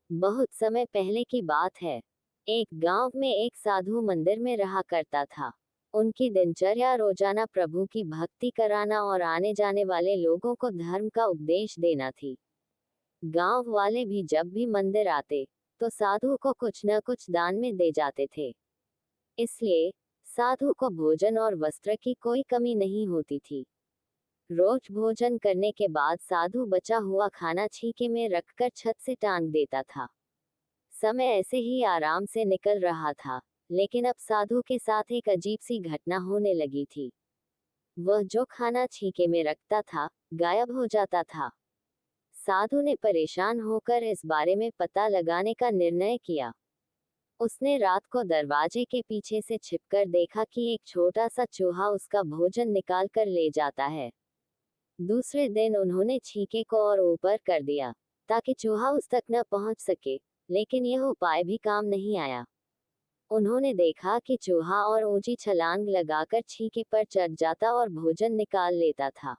बहुत समय पहले की बात है। एक गांव में एक साधु मंदिर में रहा करता था। उनकी दिनचर्या रोजाना प्रभु की भक्ति कराना और आने जाने वाले लोगों को धर्म का उपदेश देना थी। गांव वाले भी जब भी मंदिर आते तो साधु को कुछ न कुछ दान में दे जाते थे। इसलिए साधु को भोजन और वस्त्र की कोई कमी नहीं होती थी। रोज भोजन करने के बाद साधु बचा हुआ खाना छीके में रखकर छत से टांग देता था। समय ऐसे ही आराम से निकल रहा था, लेकिन अब साधु के साथ एक अजीब सी घटना होने लगी थी। वह जो खाना छीके में रखता था, गायब हो जाता था। साधु ने परेशान होकर इस बारे में पता लगाने का निर्णय किया। उसने रात को दरवाजे के पीछे से छिपकर देखा कि एक छोटा सा चूहा उसका भोजन निकाल कर ले जाता है। दूसरे दिन उन्होंने छीके को और ऊपर कर दिया ताकि चूहा उस तक न पहुंच सके, लेकिन यह उपाय भी काम नहीं आया। उन्होंने देखा कि चूहा और ऊंची छलांग लगाकर छीके पर चढ़ जाता और भोजन निकाल लेता था।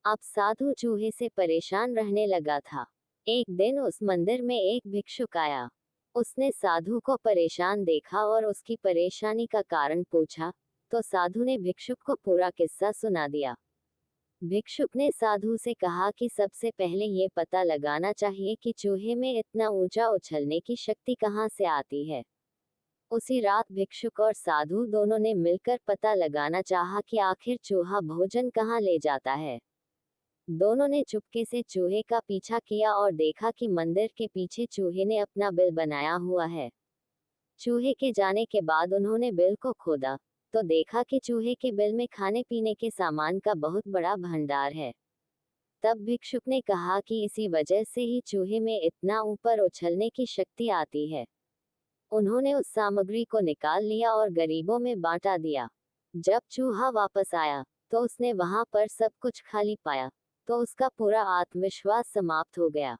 अब साधु चूहे से परेशान रहने लगा था। एक दिन उस मंदिर में एक भिक्षुक आया। उसने साधु को परेशान देखा और उसकी परेशानी का कारण पूछा, तो साधु ने भिक्षुक को पूरा किस्सा सुना दिया। भिक्षुक ने साधु से कहा कि सबसे पहले ये पता लगाना चाहिए कि चूहे में इतना ऊंचा उछलने की शक्ति कहाँ से आती है। उसी रात भिक्षुक और साधु दोनों ने मिलकर पता लगाना चाहा कि आखिर चूहा भोजन कहाँ ले जाता है। दोनों ने चुपके से चूहे का पीछा किया और देखा कि मंदिर के पीछे चूहे ने अपना बिल बनाया हुआ है। चूहे के जाने के बाद उन्होंने बिल को खोदा तो देखा कि चूहे के बिल में खाने पीने के सामान का बहुत बड़ा भंडार है। तब भिक्षुक ने कहा कि इसी वजह से ही चूहे में इतना ऊपर उछलने की शक्ति आती है। उन्होंने उस सामग्री को निकाल लिया और गरीबों में बांटा दिया। जब चूहा वापस आया तो उसने वहां पर सब कुछ खाली पाया, तो उसका पूरा आत्मविश्वास समाप्त हो गया।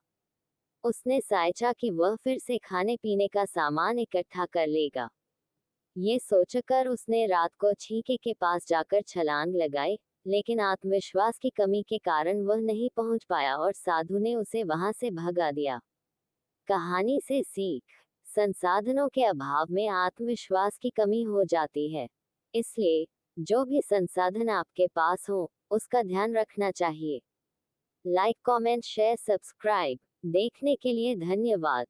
उसने सोचा कि वह फिर से खाने पीने का सामान इकट्ठा कर लेगा। ये सोचकर उसने रात को छीके के पास जाकर छलांग लगाई, लेकिन आत्मविश्वास की कमी के कारण वह नहीं पहुंच पाया और साधु ने उसे वहां से भगा दिया। कहानी से सीख: संसाधनों के अभाव में आत्मविश्वास की कमी हो जाती है। इसलिए जो भी संसाधन आपके पास हो, उसका ध्यान रखना चाहिए। Like, comment, share, subscribe. देखने के लिए धन्यवाद।